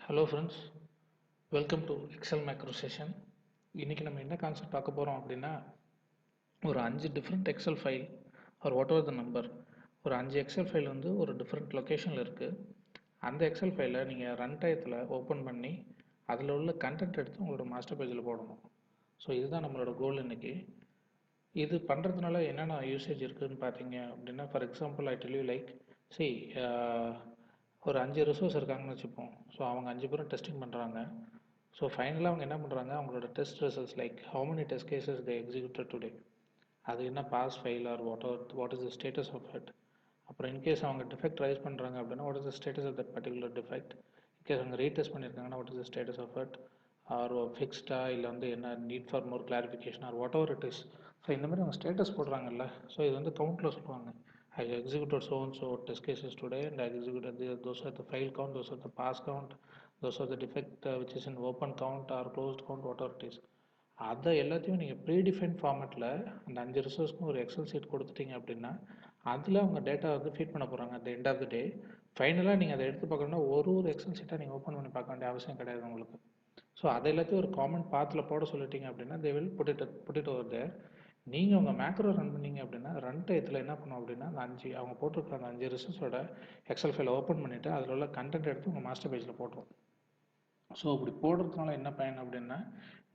Hello friends, welcome to Excel macro session. இன்றைக்கி நம்ம என்ன கான்செப்ட் பார்க்க போகிறோம் அப்படின்னா, ஒரு 5 different Excel file or whatever the number, ஒரு 5 எக்ஸல் ஃபைல் வந்து ஒரு டிஃப்ரெண்ட் லொக்கேஷனில் இருக்குது. அந்த எக்ஸல் ஃபைலை நீங்கள் ரன் டயத்தில் ஓப்பன் பண்ணி அதில் உள்ள கண்டென்ட் எடுத்து உங்களோட மாஸ்டர் பேஜில் போடணும். ஸோ இதுதான் நம்மளோட கோல் இன்றைக்கி. இது பண்ணுறதுனால என்னென்ன யூசேஜ் இருக்குதுன்னு பார்த்தீங்க அப்படின்னா, for example I tell you like C ஒரு 5 ரிசோர்ஸ் இருக்காங்கன்னு வச்சுப்போம். ஸோ அவங்க 5 பேரும் டெஸ்டிங் பண்ணுறாங்க. ஸோ ஃபைனலாக அவங்க என்ன பண்ணுறாங்க, அவங்களோட test results like how many test cases they executed today, அது என்ன pass fail or what is the status of it. அப்புறம் இன்கேஸ் அவங்க டிஃபெக்ட் ரைஸ் பண்ணுறாங்க அப்படின்னா what is the status of that particular defect. In case அவங்க retest பண்ணியிருக்காங்கன்னா what is the status of it, or ஃபிக்ஸ்டா இல்லை வந்து என்ன need for more clarification or whatever it is. So இந்த மாதிரி அவங்க ஸ்டேட்டஸ் போடுறாங்கல்ல, ஸோ இது வந்து கவுண்டில் சொல்லுவாங்க. I executed so and so test cases today, and I executed those are the file count, those are the pass count, those are the defect which is in open count or closed count, whatever it is. அதை எல்லாத்தையும் நீங்கள் predefine ஃபார்மேட்டில் அந்த 5 ரிசோர்ஸ்க்கும் ஒரு XL seat கொடுத்துட்டீங்க அப்படின்னா அதில் அவங்க டேட்டா வந்து ஃபீட் பண்ண போகிறாங்க. அட் எண்ட் ஆஃப் த டே ஃபைனலாக நீங்கள் அதை எடுத்து பார்க்கணுன்னா ஒரு எக்ஸல் சீட்டாக நீங்கள் ஓப்பன் பண்ணி பார்க்க வேண்டிய அவசியம் கிடையாது உங்களுக்கு. ஸோ அதை எல்லாத்தையும் ஒரு காமன் பாத்தில் போட சொல்லிட்டீங்க அப்படின்னா they will put it over there. நீங்கள் உங்கள் மேக்ரோ ரன் பண்ணீங்க அப்படின்னா ரன் டயத்தில் என்ன பண்ணும் அப்படின்னா அந்த அவங்க போட்டிருக்க அந்த 5 ரிசல்ட்ஸோட எக்ஸல் ஃபைலை ஓப்பன் பண்ணிவிட்டு அதில் உள்ள கண்டென்ட் எடுத்து உங்கள் மாஸ்டர் பேஜில் போட்டுரும். ஸோ அப்படி போடுறதுனால என்ன பயன் அப்படின்னா,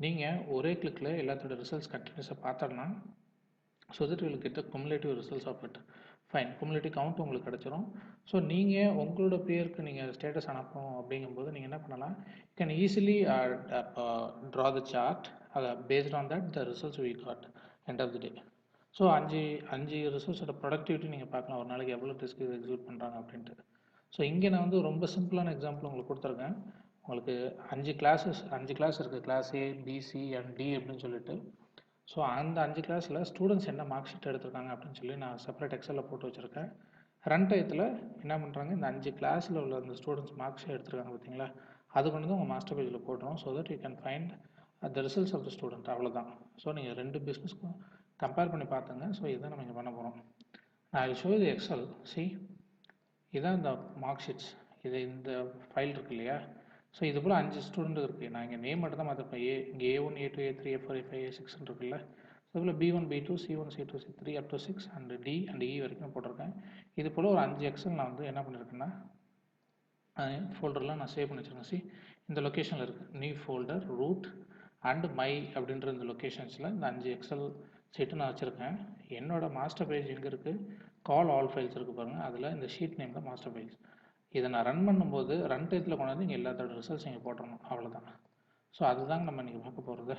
நீங்கள் ஒரே கிளிக்கில் எல்லாத்தோட ரிசல்ட்ஸ் கண்டினியூஸாக பார்த்தோம்னா so that will get the cumulative results of it. Fine, cumulative count உங்களுக்கு கிடச்சிரும். ஸோ நீங்கள் உங்களோட பேருக்கு நீங்கள் ஸ்டேட்டஸ் அனுப்பணும் அப்படிங்கும்போது நீங்கள் என்ன பண்ணலாம், you can easily draw the chart அதை based on that the results we got end of the day. So அஞ்சு ரிசல்ட்ஸோட ப்ரொடக்டிவிட்டி நீங்கள் பார்க்கலாம், ஒரு நாளைக்கு எவ்வளோ டெஸ்ட் எக்ஸிக்யூட் பண்ணுறாங்க அப்படின்ட்டு. ஸோ இங்கே நான் வந்து ரொம்ப சிம்பிளான எக்ஸாம்பிள் உங்களுக்கு கொடுத்துருக்கேன். உங்களுக்கு 5 கிளாஸ் இருக்குது, class A, B C and D அப்படின்னு சொல்லிட்டு. ஸோ அந்த 5 கிளாஸில் ஸ்டூடெண்ட்ஸ் என்ன மார்க் ஷீட் எடுத்திருக்காங்க அப்படின்னு சொல்லி நான் செப்பரேட் எக்ஸலில் போட்டு வச்சுருக்கேன். ரன் டயத்தில் என்ன பண்ணுறாங்க, இந்த 5 கிளாஸில் உள்ள அந்த ஸ்டூடெண்ட்ஸ் மார்க் ஷீட் எடுத்திருக்காங்க பார்த்தீங்களா, அது கொண்டு வந்து உங்கள் மாஸ்டர் பேஜில் போட்டுரும். So that you can find the results of the student. அவ்வளோதான். ஸோ நீங்கள் 2 பிஸ்னஸ்க்கும் கம்பேர் பண்ணி பார்த்துங்க. ஸோ இதுதான் நம்ம இங்கே பண்ண போகிறோம். நான் ஐ ஷோ இது எக்ஸல். சி, இதுதான் இந்த மார்க் ஷீட்ஸ். இது இந்த ஃபைல் இருக்கு இல்லையா, ஸோ இது போல் 5 ஸ்டூடெண்ட் இருக்குது. நான் இங்கே நேம் மட்டும் தான் மாற்றிருப்பேன். இங்கே A1, A2, A3, A4, A5, A6 இருக்குல்ல. ஸோ இதில் B1, B2, C1, C2, C3 up to 6 and D and E வரைக்கும் போட்டிருக்கேன். இது போல் ஒரு 5 எக்ஸல் நான் வந்து என்ன பண்ணியிருக்கேன்னா ஃபோல்டர்லாம் நான் சேவ் பண்ணி வச்சுருக்கேன். சி, இந்த லொக்கேஷனில் இருக்குது new folder, root and my அப்படின்ற இந்த லொக்கேஷன்ஸில் இந்த 5 எக்ஸல் சீட்டு நான் வச்சுருக்கேன். என்னோடய மாஸ்டர் பேஜ் எங்கே இருக்குது, கால் ஆல் ஃபைல்ஸ் இருக்குது பாருங்கள், அதில் இந்த ஷீட் நேம் தான் மாஸ்டர் பேஜ். இதை நான் ரன் பண்ணும்போது ரன் டயத்தில் கொண்டாந்து இங்கே எல்லாத்தோட ரிசல்ட்ஸ் இங்கே போட்டுறணும், அவ்வளோதான். ஸோ அதுதாங்க நம்ம இன்றைக்கி பார்க்க போகிறது.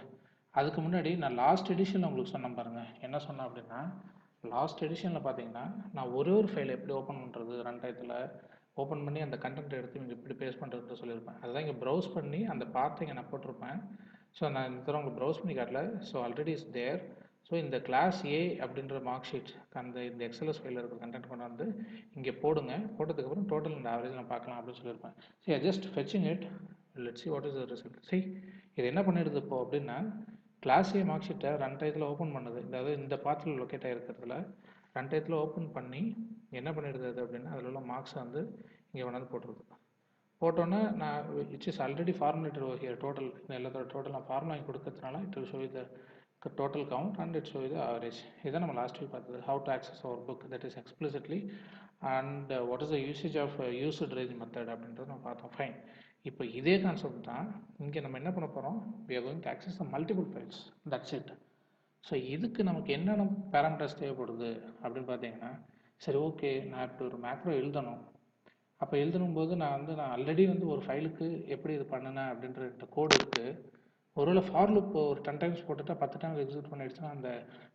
அதுக்கு முன்னாடி நான் லாஸ்ட் எடிஷனில் உங்களுக்கு சொன்னேன் பாருங்கள். என்ன சொன்னேன் அப்படின்னா, லாஸ்ட் எடிஷனில் பார்த்தீங்கன்னா நான் ஒரு ஃபைலை எப்படி ஓப்பன் பண்ணுறது, ரன் டயத்தில் ஓப்பன் பண்ணி அந்த கண்டென்ட் எடுத்து இங்கே எப்படி பேஸ்ட் பண்ணுறதுன்னு சொல்லியிருப்பேன். அதுதான் இங்கே ப்ரௌஸ் பண்ணி அந்த பார்த்து இங்கே நான் போட்டிருப்பேன். ஸோ நான் இந்த தடவை உங்களுக்கு ப்ரௌஸ் பண்ணி காட்டல. So already is there. So இந்த கிளாஸ் ஏ அப்படின்ற மார்க் ஷீட் இந்த எக்ஸல்எஸ் ஃபைலில் இருக்கிற கண்டென்ட் கொண்டு வந்து இங்கே போடுங்க. போட்டதுக்கப்புறம் டோட்டல் அண்ட் ஆவரேஜ் நான் பார்க்கலாம் அப்படின்னு சொல்லியிருப்பேன். சரி, just fetching it, let's see what is the result. சரி, இது என்ன பண்ணிடுது இப்போ அப்படின்னா, கிளாஸ் ஏ மார்க் ஷீட்டை ரன் டயத்தில் ஓப்பன் பண்ணுது. அதாவது இந்த பாத்தில் லொக்கேட் ஆகிருக்கிறதுல ரன் டயத்தில் ஓப்பன் பண்ணி என்ன பண்ணிடுது அப்படின்னா, அதில் உள்ள மார்க்ஸை வந்து இங்கே கொண்டாந்து போட்டுருது. போட்டோன்னே நான் which is already formulated over here, total எல்லாத்தோட டோட்டல் நான் ஃபார்முலா கொடுக்கறதுனால it will show the total count and it show the average. இதான் நம்ம லாஸ்ட் வீக் பார்த்தது, how to access our book, that is explicitly, and what is the usage of used range method அப்படின்றத நம்ம பார்த்தோம். Fine, இப்போ இதே concept தான் இங்கே நம்ம என்ன பண்ண போகிறோம், we are going to access the multiple files, that's it. So இதுக்கு நமக்கு என்னென்ன பேராமீட்டர்ஸ் தேவைப்படுது அப்படின்னு பார்த்தீங்கன்னா, சரி ஓகே, நான் இப்போ ஒரு மேக்ரோ எழுதணும். அப்போ எழுதணும்போது நான் ஆல்ரெடி வந்து ஒரு ஃபைலுக்கு எப்படி இது பண்ணினேன் அப்படின்ற கோடு இருக்குது. ஒருவேளை ஃபார் லூப் ஒரு 10 டைம்ஸ் போட்டுட்டா 10 டைம்ஸ் எக்ஸிக்யூட் பண்ணிடுச்சுன்னா அந்த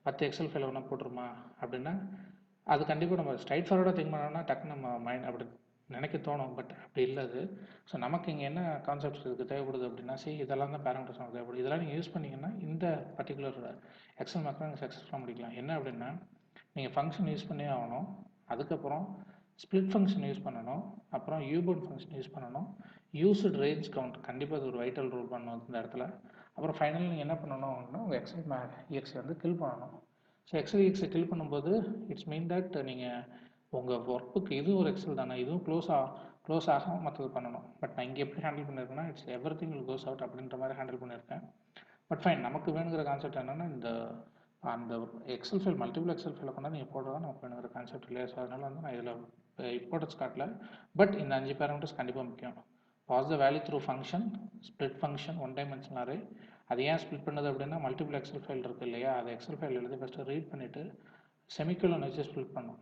10 எக்ஸல் ஃபைல் ஒன்றா போட்டுருமா அப்படின்னா, அது கண்டிப்பாக நம்ம ஸ்ட்ரைட் ஃபார்வர்டாக திங்க் பண்ணோம்னா டக்குன்னு நம்ம மைண்ட் அப்படி நினைக்க தோணும். பட் அப்படி இல்லை அது. ஸோ நமக்கு இங்கே என்ன கான்செப்ட்ஸ் இதுக்கு தேவைப்படுது அப்படின்னா, சரி இதெல்லாம் தான் பேராமீட்டர்ஸ் நமக்கு தேவைப்படுது. இதெல்லாம் நீங்கள் யூஸ் பண்ணிங்கன்னா இந்த பர்டிகுலர் எக்ஸல் மார்க்கை நீங்கள் சக்ஸஸ்ஃபுல்லாக முடிக்கலாம். என்ன அப்படின்னா, நீங்கள் ஃபங்க்ஷன் யூஸ் பண்ணி ஆகணும், அதுக்கப்புறம் ஸ்ப்ளிட் ஃபங்க்ஷன் யூஸ் பண்ணணும், அப்புறம் யூபோர்ட் ஃபங்க்ஷன் யூஸ் பண்ணணும், யூஸ்டு ரேஞ்ச் கவுண்ட் கண்டிப்பாக அது ஒரு வைட்டல் ரோல் பண்ணணும் இந்த இடத்துல. அப்புறம் ஃபைனலாக நீங்கள் என்ன பண்ணணும் அப்படின்னா, உங்கள் எக்ஸல் EXE வந்து கில் பண்ணணும். ஸோ எக்ஸல் EXE கில் பண்ணும்போது இட்ஸ் மீன் தட் நீங்கள் உங்கள் ஒர்க்குக்கு இதுவும் ஒரு எக்ஸல் தானே, இதுவும் க்ளோஸ் ஆகும் மற்றது பண்ணணும். பட் நான் இங்கே எப்படி ஹேண்டில் பண்ணியிருக்கேன்னா it's everything will goes out அப்படின்ற மாதிரி ஹேண்டில் பண்ணியிருக்கேன். பட் ஃபைன், நமக்கு வேணுங்கிற கான்செப்ட் என்னென்னா இந்த அந்த எக்ஸல் ஃபைல் மல்டிபிள் எக்ஸல் ஃபைலை கொண்டா நீங்கள் போடுறதா நமக்கு வேணுங்கிற கான்செப்ட் இல்லையா. ஸோ அதனால் வந்து நான் இதில் இம்பார்ட்டன்ஸ் காட்டல. பட் இந்த 5 பேராமீட்டர்ஸ் கண்டிப்பாக முக்கியம். Pass the value through function, split function, one dimensional array. அது ஏன் ஸ்ப்ளிட் பண்ணுது அப்படின்னா மல்டிபிள் எக்ஸல் ஃபைல் இருக்குது இல்லையா, அதை எக்ஸல் ஃபைல் எழுதி ஃபஸ்ட்டு ரீட் பண்ணிவிட்டு செமிக்கோலன் வச்சு ஸ்ப்ளிட் பண்ணும்.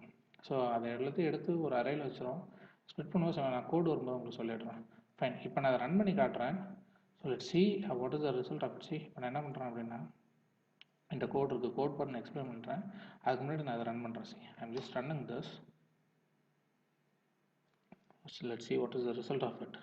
ஸோ அதை எடுத்து ஒரு அறையில் வச்சிடும். ஸ்ப்ளிட் பண்ணும்போது நான் கோடு வரும்போது உங்களுக்கு சொல்லிடுறேன். ஃபைன், இப்போ நான் அதை ரன் பண்ணி காட்டுறேன். So let's see what is the result of it. இப்போ நான் என்ன பண்ணுறேன் அப்படின்னா இந்த கோட் இருக்குது, கோட் பண்ண எக்ஸ்பிளைன் பண்ணுறேன். அதுக்கு முன்னாடி நான் அதை ரன் பண்ணுறேன். see I'm just running this. So let's see what is the result of it.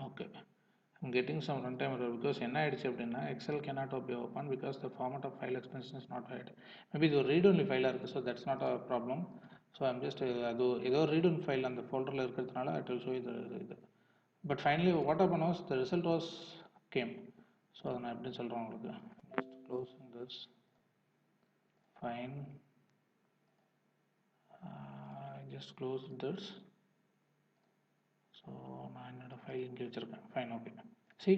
Okay, I'm getting some runtime error because என்ன ஆயிடுச்சு அப்படின்னா Excel cannot be opened because the format of file extension is not right. Maybe இது ஒரு read only ஃபைலாக இருக்குது. So that's not a problem. So I'm just அது ஏதோ read only file அந்த ஃபோல்டரில் இருக்கிறதுனால it will show you இது. But finally what happened was the result was came. So அதை நான் எப்படி சொல்கிறேன் உங்களுக்கு. Just closing this. Fine. I just closed this. So நான் என்னோடய ஃபைல் இங்கே வச்சுருக்கேன். Fine, okay. see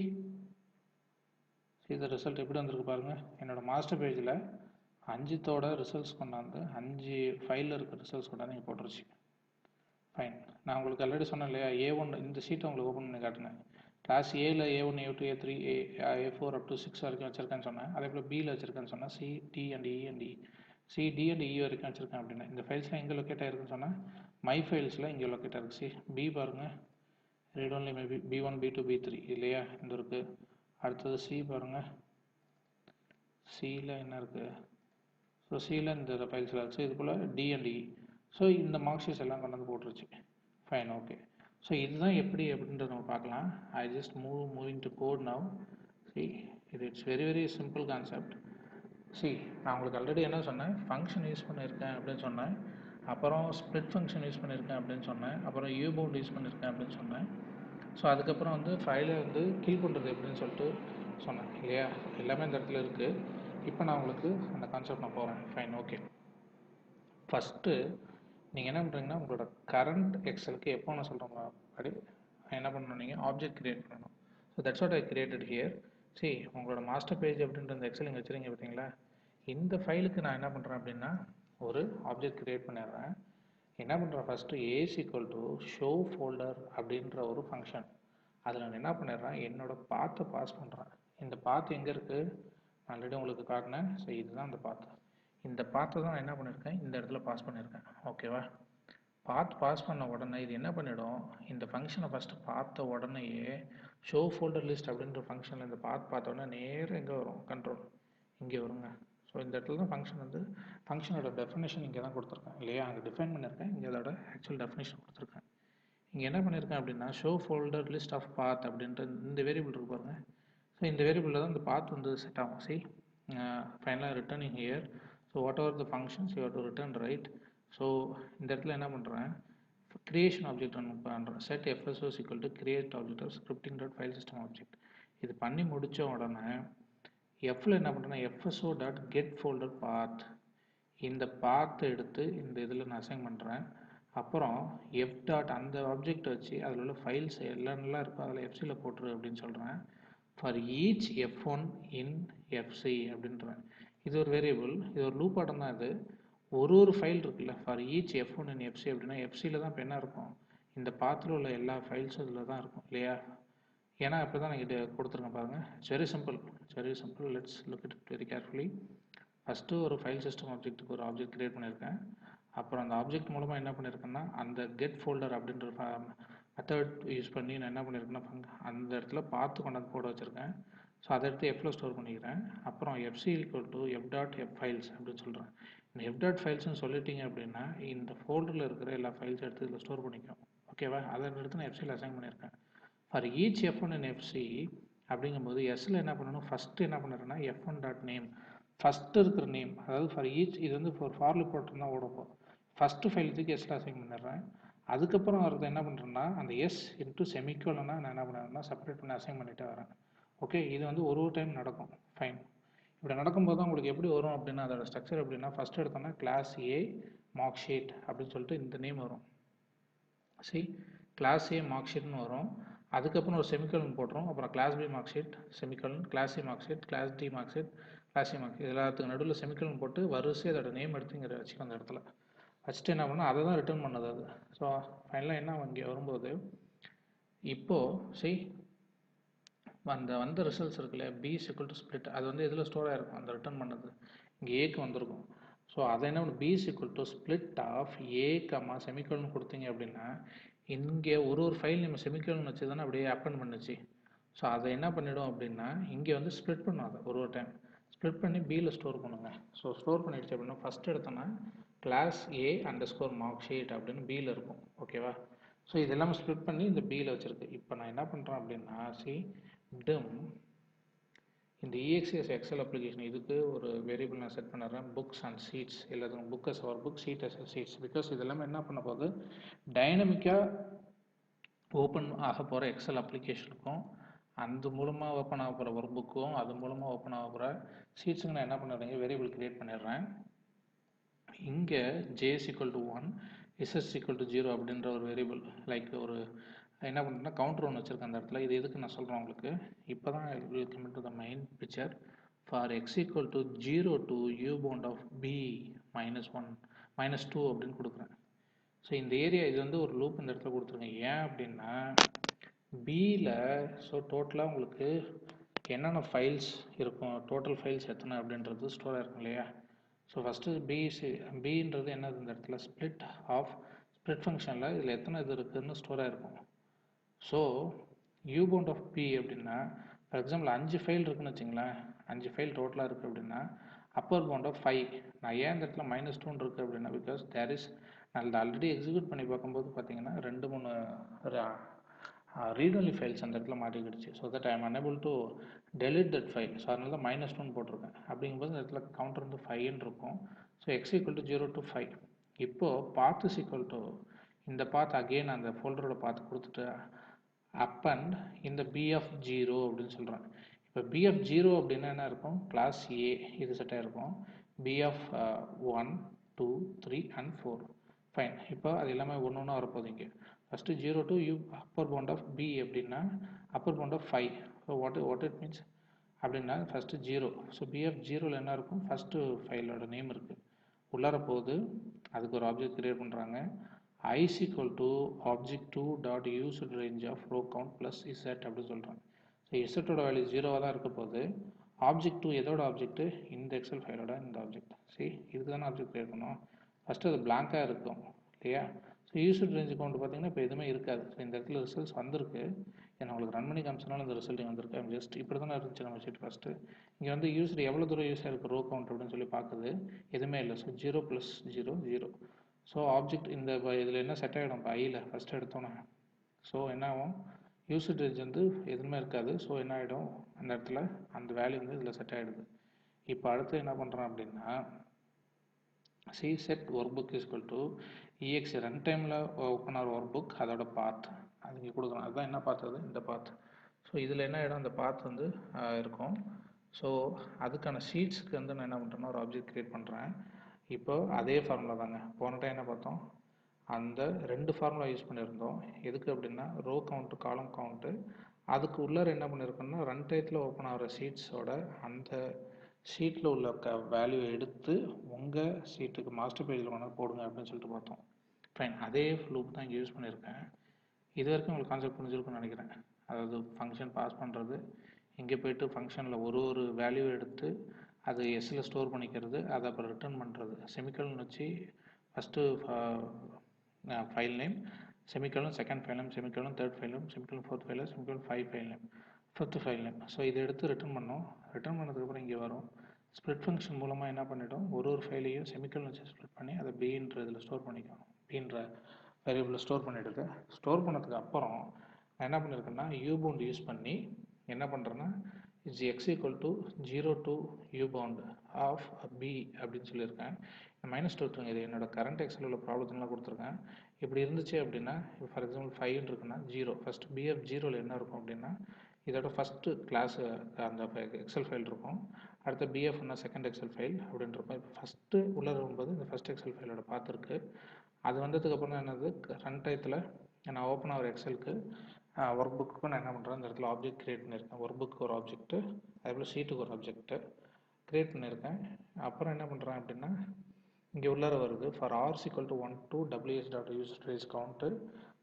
the result எப்படி வந்திருக்கு பாருங்கள். என்னோடய மாஸ்டர் பேஜில் 5 ரிசல்ட்ஸ் கொண்டாந்து 5 ஃபைலில் இருக்க ரிசல்ட்ஸ் கொண்டாந்து நீங்கள் போட்டுருச்சு. ஃபைன், நான் உங்களுக்கு ஆல்ரெடி சொன்னேன் இல்லையா, A1 இந்த ஷீட்டை உங்களுக்கு ஓப்பன் பண்ணி காட்டினேன். கிளாஸ் ஏல A1 A2 A3 A4 up to 6 வரைக்கும் வச்சுருக்கேன்னு சொன்னேன். அதே போல் பியில் வச்சுருக்கேன்னு சொன்னேன். C D and E and E, C D and E வரைக்கும் வச்சுருக்கேன் அப்படின்னா இந்த ஃபைல்ஸ்லாம் எங்கே லொக்கேட் ஆகிருக்குன்னு சொன்னால் மை ஃபைல்ஸில் இங்கே லொக்கேட் ஆகிருக்கு. சி பி பாருங்கள், read only maybe B1 B2 B3 இல்லையா, இந்த இருக்குது. அடுத்தது சி பாருங்கள், சியில் என்ன இருக்குது. ஸோ சியில் இந்த ஃபைல்ஸில் இருக்குது. இது போல் டி அண்ட் இ. ஸோ இந்த மார்க் ஷீட்ஸ் எல்லாம் கொண்டு வந்து போட்டுருச்சு. Fine, okay. ஸோ இதுதான் எப்படி அப்படின்றத நம்ம பார்க்கலாம். I just moving to code now. See it's very simple concept. See நான் உங்களுக்கு ஆல்ரெடி என்ன சொன்னேன், ஃபங்க்ஷன் யூஸ் பண்ணியிருக்கேன் அப்படின்னு சொன்னேன். அப்புறம் ஸ்ப்ளிட் ஃபங்க்ஷன் யூஸ் பண்ணியிருக்கேன் அப்படின்னு சொன்னேன். அப்புறம் யூபவுண்ட் யூஸ் பண்ணியிருக்கேன் அப்படின்னு சொன்னேன். ஸோ அதுக்கப்புறம் வந்து ஃபைலை வந்து கில் பண்ணுறது எப்படின்னு சொல்லிட்டு சொன்னேன் இல்லையா. எல்லாமே இந்த இடத்துல இருக்குது. இப்போ நான் உங்களுக்கு அந்த கான்செப்ட் நான் போகிறேன். Fine, okay. ஃபஸ்ட்டு நீங்கள் என்ன பண்ணுறீங்கன்னா உங்களோட கரண்ட் எக்ஸலுக்கு எப்போ நான் சொல்கிறோம் அப்படி என்ன பண்ணணும், நீங்கள் ஆப்ஜெக்ட் க்ரியேட் பண்ணணும். So that's what I created here. சரி, உங்களோட மாஸ்டர் பேஜ் அப்படின்ற இந்த எக்ஸல் இங்கே வச்சுருங்க பார்த்தீங்களா. இந்த ஃபைலுக்கு நான் என்ன பண்ணுறேன் அப்படின்னா ஒரு ஆப்ஜெக்ட் க்ரியேட் பண்ணிடுறேன். என்ன பண்ணுறேன், first as equal to show folder அப்படின்ற ஒரு ஃபங்க்ஷன். அதில் நான் என்ன பண்ணிடுறேன், என்னோடய பாத்தை பாஸ் பண்ணுறேன். இந்த பாத்து எங்கே இருக்குது, ஆல்ரெடி உங்களுக்கு காட்டினேன். ஸோ இதுதான் அந்த பாத்து. இந்த பாத்தை தான் நான் என்ன பண்ணியிருக்கேன், இந்த இடத்துல பாஸ் பண்ணியிருக்கேன். ஓகேவா. பாஸ் பண்ண உடனே இது என்ன பண்ணிடும், இந்த ஃபங்க்ஷனை ஃபஸ்ட்டு பார்த்த உடனேயே ஷோ ஃபோல்டர் லிஸ்ட் அப்படின்ற ஃபங்க்ஷனில் இந்த பார்த்த உடனே நேராக எங்கே வரும், கண்ட்ரோல் இங்கே வருங்க. ஸோ இந்த இடத்துல தான் ஃபங்க்ஷன் வந்து ஃபங்க்ஷனோட டெஃபினேஷன் இங்கே தான் கொடுத்துருக்கேன் இல்லையா, அங்கே டிஃபைன் பண்ணியிருக்கேன். இங்கே அதோட ஆக்சுவல் டெஃபினேஷன் கொடுத்துருக்கேன். இங்கே என்ன பண்ணியிருக்கேன் அப்படின்னா ஷோ ஃபோல்டர் லிஸ்ட் ஆஃப் பாத் அப்படின்ற இந்த வேரியபிள் இருக்கு பாருங்க. ஸோ இந்த வேரியபிளில் தான் இந்த பாத் வந்து செட் ஆகும். சி ஃபைனலாக returning here. So whatever the functions you have to return right. So இந்த இடத்துல என்ன பண்ணுறேன், கிரியேஷன் ஆப்ஜெக்ட் ரன் பண்ணுறேன். Set FSO equal to create object of scripting dot file system object. இது பண்ணி முடித்த உடனே எஃப்ல என்ன பண்ணுறேன்னா FSO dot get folder path, இந்த பாத்தை எடுத்து இந்த இதில் நான் அசைன் பண்ணுறேன். அப்புறம் எஃப் டாட் அந்த ஆப்ஜெக்ட் வச்சு அதில் உள்ள ஃபைல்ஸ் எல்லாம் நல்லா இருக்கும் அதில் எஃப்சியில் போட்டுரு அப்படின்னு சொல்கிறேன். For each F1 in FC அப்படின்றேன். இது ஒரு வேரியபிள், இது ஒரு லூப் ஆட்டம் தான். இது ஒரு ஃபைல் இருக்குல்ல, for each F1 in FC அப்படின்னா எஃப்சியில் தான் இப்போ என்ன இருக்கும், இந்த பாத்தில் உள்ள எல்லா ஃபைல்ஸும் இதில் தான் இருக்கும் இல்லையா. ஏன்னா இப்போ தான் நான் இது கொடுத்துருக்கேன் பாருங்கள். It's very simple. Let's look it very carefully. First ஒரு ஃபைல் சிஸ்டம் ஆப்ஜெக்ட்டுக்கு ஒரு ஆப்ஜெக்ட் க்ரியேட் பண்ணியிருக்கேன். அப்புறம் அந்த ஆப்ஜெக்ட் மூலமாக என்ன பண்ணியிருக்கேன்னா அந்த கெட் ஃபோல்டர் அப்படின்ற மெத்தட் யூஸ் பண்ணி நான் என்ன பண்ணியிருக்கேன்னா அந்த இடத்துல பார்த்து கொண்டாந்து போட வச்சுருக்கேன். ஸோ அதை எடுத்து எஃப்ல ஸ்டோர் பண்ணிக்கிறேன். அப்புறம் FC equal to F dot F files அப்படின்னு சொல்கிறேன். இந்த F டாட் ஃபைல்ஸ்னு சொல்லிட்டீங்க அப்படின்னா இந்த ஃபோல்டரில் இருக்கிற எல்லா ஃபைல்ஸும் எடுத்து இதில் ஸ்டோர் பண்ணிக்கும். ஓகேவா. அதை எடுத்து நான் எஃப்சியில் அசைன் பண்ணியிருக்கேன். For each F1 in FC அப்படிங்கும்போது எஸ்ஸில் என்ன பண்ணணும், ஃபஸ்ட்டு என்ன பண்ணுறேன்னா f1.name ஃபஸ்ட்டு இருக்கிற நேம், அதாவது ஃபார் ஈச், இது வந்து ஃபார் லூப் போட்டிருந்தா ஓடப்போம். ஃபஸ்ட்டு ஃபைலுக்கு எஸ்ஸில் அசைன் பண்ணிடுறேன். அதுக்கப்புறம் வரது என்ன பண்ணுறேன்னா அந்த எஸ் இன்ட்டு செமிக்கோலனா நான் என்ன பண்ணுறேன்னா செப்பரேட் பண்ணி அசைன் பண்ணிட்டு வரேன். ஓகே, இது வந்து ஒரு டைம் நடக்கும். ஃபைன். இப்படி நடக்கும்போது தான் உங்களுக்கு எப்படி வரும் அப்படின்னா, அதோட ஸ்ட்ரக்சர் எப்படின்னா, ஃபஸ்ட்டு எடுத்தோம்னா கிளாஸ் ஏ மார்க் ஷீட் அப்படின்னு சொல்லிட்டு இந்த நேம் வரும். சரி, கிளாஸ் ஏ மார்க் ஷீட்னு வரும். அதுக்கப்புறம் ஒரு செமிக்கோலன் போட்டுரும். அப்புறம் class B mark sheet semicolon, class C mark sheet, class D mark sheet, class C mark, எல்லாத்துக்கு நடுவில் செமிக்கோலன் போட்டு வரிசை அதோட நேம் எடுத்து இங்கே வச்சுக்கோ அந்த இடத்துல வச்சுட்டு என்ன பண்ணால் அதை தான் ரிட்டர்ன் பண்ணது அது. ஸோ ஃபைனலாக என்ன இங்கே வரும்போது இப்போது சரி அந்த வந்த ரிசல்ட்ஸ் இருக்குல்ல, B is equal to split, அது வந்து எதில் ஸ்டோர் ஆகிருக்கும் அந்த ரிட்டர்ன் பண்ணது இங்கே ஏக்கு வந்திருக்கும். ஸோ அதை என்ன பண்ணு, B is equal to split of A comma semicolon கொடுத்தீங்க அப்படின்னா இங்கே ஒரு ஃபைல் நம்ம செமிக்கோலன் வச்சு தானே அப்படியே அப்பன் பண்ணுச்சு. ஸோ அதை என்ன பண்ணிவிடும் அப்படின்னா இங்கே வந்து ஸ்ப்ளிட் பண்ணும், அதை ஒரு டைம் ஸ்ப்ளிட் பண்ணி பியில் ஸ்டோர் பண்ணுங்க. ஸோ ஸ்டோர் பண்ணிடுச்சு அப்படின்னா ஃபஸ்ட் எடுத்தோன்னா class A underscore mark sheet அப்படின்னு பியில் இருக்கும். ஓகேவா? ஸோ இதெல்லாம் ஸ்ப்ளிட் பண்ணி இந்த பியில் வச்சுருக்கு. இப்போ நான் என்ன பண்ணுறேன் அப்படின்னா dim இந்த EXS எக்ஸல் அப்ளிகேஷன் இதுக்கு ஒரு வேரியபிள் நான் செட் பண்ணுறேன், புக்ஸ் அண்ட் சீட்ஸ். எல்லாத்துக்கும் book as our book, sheet as sheets. Because இதெல்லாமே என்ன பண்ண போகுது, டைனமிக்காக ஓப்பன் ஆக போகிற எக்ஸல் அப்ளிகேஷனுக்கும் அந்த மூலமாக ஓப்பன் ஆக போகிற ஒர்க் புக்கும் அது மூலமாக ஓப்பன் ஆக போகிற சீட்ஸுக்கு நான் என்ன பண்ணுறேங்க, வேரியபிள் கிரியேட் பண்ணிடுறேன். இங்கே JS equal to 1, SS equal to 0 அப்படின்ற ஒரு வேரியபிள் லைக் ஒரு என்ன பண்ணுறேன்னா கவுண்டர் ஒன்று வச்சுருக்கேன் அந்த இடத்துல. இது எதுக்கு நான் சொல்கிறேன் உங்களுக்கு, இப்போ தான் come to the main picture. For X equal to 0 to u bound of B -1 -2 அப்படின்னு கொடுக்குறேன். ஸோ இந்த ஏரியா இது வந்து ஒரு லூப் இந்த இடத்துல கொடுத்துருங்க. ஏன் அப்படின்னா பியில் ஸோ டோட்டலாக உங்களுக்கு என்னென்ன ஃபைல்ஸ் இருக்கும், டோட்டல் ஃபைல்ஸ் எத்தனை அப்படின்றது ஸ்டோர் ஆகிருக்கும் இல்லையா. ஸோ ஃபஸ்ட்டு பின்றது என்னது, இந்த இடத்துல ஸ்ப்ளிட் ஆஃப் ஸ்ப்ளிட் ஃபங்க்ஷனில் இதில் எத்தனை இது இருக்குதுன்னு ஸ்டோர் ஆகிருக்கும். So u bound of B அப்படின்னா ஃபார் எக்ஸாம்பிள் 5 ஃபைல் இருக்குன்னு வச்சுங்களேன், 5 ஃபைல் டோட்டலாக இருக்குது அப்படின்னா அப்பர் பவுண்ட் ஆஃப் 5. நான் ஏன் இந்த இடத்துல -2 இருக்குது அப்படின்னா பிகாஸ் தேர் இஸ், நான் ஆல்ரெடி எக்ஸிக்யூட் பண்ணி பார்க்கும்போது பார்த்தீங்கன்னா 2-3 ரீட் ஒன்லி ஃபைல்ஸ் அந்த இடத்துல மாட்டிக்கிடுச்சு. So that I am unable to delete that file. So அதனால தான் -2 போட்டிருக்கேன். அப்படிங்கும்போது இந்த இடத்துல கவுண்டர் வந்து 5ன்னு இருக்கும். So X equal to 0 to 5. இப்போது பாத் இஸ் ஈக்குவல் டு இந்த பாத் அகெயின் அந்த ஃபோல்டரோட பாத் கொடுத்துட்டு அப்பண்ட் இந்த பி ஆஃப் 0 அப்படின்னு சொல்கிறேன். இப்போ பி ஆஃப் 0 அப்படின்னா என்ன இருக்கும், கிளாஸ் ஏ இது செட்டாக இருக்கும். B of 1, 2, 3 and 4. ஃபைன். இப்போ அது எல்லாமே ஒன்று ஒன்றா வரப்போகுது. இங்கே first 0 to u upper bound of B அப்படின்னா upper bound of 5. So what it means அப்படின்னா ஃபஸ்ட்டு 0. ஸோ பி ஆஃப் 0ல் என்ன இருக்கும், ஃபஸ்ட்டு ஃபைலோட நேம் இருக்குது உள்ளார போகுது. அதுக்கு ஒரு ஆப்ஜெக்ட் கிரியேட் பண்ணுறாங்க. I is equal to object2 dot used range of row count plus z அப்படின்னு சொல்கிறேன். ஸோ இசட்டோட வேல்யூ 0வாக தான் இருக்க போகுது. ஆப்ஜெக்ட் 2 எதோட ஆப்ஜெக்ட், இந்த எக்ஸல் ஃபைலோட இந்த ஆப்ஜெக்ட். சரி, இதுக்கு தானே ஆப்ஜெக்ட் கிரியேட் பண்ணோம். ஃபஸ்ட்டு அது பிளாங்காக இருக்கும் இல்லையா. ஸோ யூஸ்ட் ரேஞ்ச் கவுண்ட் பார்த்தீங்கன்னா இப்போ எதுவுமே இருக்காது. ஸோ இந்த இடத்துல ரிசல்ட்ஸ் வந்திருக்கு. ஏன்னா உங்களுக்கு ரன் பண்ணி காமிச்சனால இந்த ரிசல்ட் வந்திருக்கு. ஜஸ்ட் இப்படி தானே இருந்துச்சு நம்ம வச்சுட்டு ஃபஸ்ட்டு இங்கே வந்து யூஸ்டு எவ்வளோ தூரம் யூஸ் ஆகிருக்கு ரோ கவுண்ட் அப்படின்னு சொல்லி பார்க்குது. எதுவுமே இல்லை. ஸோ 0 + 0 0. ஸோ ஆப்ஜெக்ட் இந்த இதில் என்ன செட் ஆகிடும் இப்போ ஐயில் ஃபஸ்ட்டு எடுத்தோன்னே. ஸோ என்ன ஆகும், யூஸ்ட் ரேஞ்ச் வந்து எதுவுமே இருக்காது. ஸோ என்ன ஆகிடும், அந்த இடத்துல அந்த வேல்யூ வந்து இதில் செட் ஆகிடுது. இப்போ அடுத்து என்ன பண்ணுறோம் அப்படின்னா C set work book is equal to EX run டைமில் ஓப்பன் ஆகிற ஒர்க் புக் அதோட பாத் அது இங்கே கொடுக்குறோம். அதுதான் என்ன பார்த்தது, இந்த பாத். ஸோ இதில் என்ன ஆகிடும், அந்த பாத் வந்து இருக்கும். ஸோ அதுக்கான ஷீட்ஸுக்கு வந்து நான் என்ன பண்ணுறேன்னா ஒரு ஆப்ஜெக்ட் க்ரியேட் பண்ணுறேன். இப்போ அதே ஃபார்முலா தாங்க, போன டைம் என்ன பார்த்தோம், அந்த 2 ஃபார்முலா யூஸ் பண்ணியிருந்தோம். எதுக்கு அப்படின்னா ரோ கவுண்ட்டு, காலம் கவுண்ட்டு. அதுக்கு உள்ளார என்ன பண்ணியிருக்கோம்னா ரன் டைத்தில் ஓப்பன் ஆகிற ஷீட்ஸோட அந்த ஷீட்டில் உள்ள வேல்யூ எடுத்து உங்கள் ஷீட்டுக்கு மாஸ்டர் பேஜில் கொண்டு போடுங்க அப்படின்னு சொல்லிட்டு பார்த்தோம். ஃபைன், அதே லூப் தான் இங்கே யூஸ் பண்ணியிருக்கேன். இது வரைக்கும் உங்களுக்கு கான்செப்ட் புரிஞ்சிருக்குன்னு நினைக்கிறேன். அதாவது ஃபங்க்ஷன் பாஸ் பண்ணுறது, இங்கே போய்ட்டு ஃபங்க்ஷனில் ஒரு வேல்யூ எடுத்து அது எஸ்ஸில் ஸ்டோர் பண்ணிக்கிறது, அதை அப்புறம் ரிட்டர்ன் பண்ணுறது. செமிக்கல்னு வச்சு ஃபஸ்ட்டு ஃபைல் நேம், செமிக்கலும் செகண்ட் ஃபைல் நேம், செமிக்கலும் தேர்ட் ஃபைல் நேம், செமிக்கலும் ஃபோர்த் ஃபைல் நேம், செமிக்கலும் 5 file name, fifth file name. So இதை எடுத்து ரிட்டர்ன் பண்ணோம். ரிட்டர்ன் பண்ணதுக்கப்புறம் இங்கே வரும். ஸ்ப்ளிட் ஃபங்க்ஷன் மூலமாக என்ன பண்ணிட்டோம், ஒரு ஃபைலையும் செமிக்கல்னு வச்சு ஸ்ப்ளிட் பண்ணி அதை பின்ற இதில் ஸ்டோர் பண்ணிக்கணும். பின்ற வேரியபிளில் ஸ்டோர் பண்ணிவிடுது. ஸ்டோர் பண்ணதுக்கு அப்புறம் நான் என்ன பண்ணியிருக்கேன்னா யூபவுண்ட் யூஸ் பண்ணி என்ன பண்ணுறேன்னா is X equal to 0 to u bound of B அப்படின்னு சொல்லியிருக்கேன். -2 எடுத்துருங்க. இது என்னோட கரண்ட் எக்ஸில் உள்ள ப்ராப்ளத்துலாம் கொடுத்துருக்கேன். இப்படி இருந்துச்சு அப்படின்னா ஃபார் எக்ஸாம்பிள் 5 இருக்குன்னா 0 ஃபஸ்ட்டு பிஎஃப் 0ல் என்ன இருக்கும் அப்படின்னா இதோட ஃபஸ்ட்டு கிளாஸ் அந்த எக்ஸல் ஃபைல் இருக்கும். அடுத்த பிஎஃப்னா செகண்ட் எக்ஸல் ஃபைல் அப்படின்னு இருக்கும். இப்போ ஃபஸ்ட்டு உள்ளே வரும்போது இந்த ஃபஸ்ட் எக்ஸல் ஃபைலோட பார்த்துருக்கு. அது வந்ததுக்கப்புறம் தான் என்னது ரன் டயத்தில் நான் ஓப்பன் ஆகிற எக்ஸலுக்கு ஒர்க் புக்கு நான் என்ன பண்ணுறேன், இந்த இடத்துல ஆப்ஜெக்ட் க்ரியேட் பண்ணியிருக்கேன். ஒர்க் புக்கு ஒரு ஆப்ஜெக்ட்டு, அதேபோல் ஷீட்டுக்கு ஒரு ஆப்ஜெக்ட்டு க்ரியேட் பண்ணியிருக்கேன். அப்புறம் என்ன பண்ணுறேன் அப்படின்னா இங்கே உள்ளார வருது for RS equal to 1 to ws dot user range count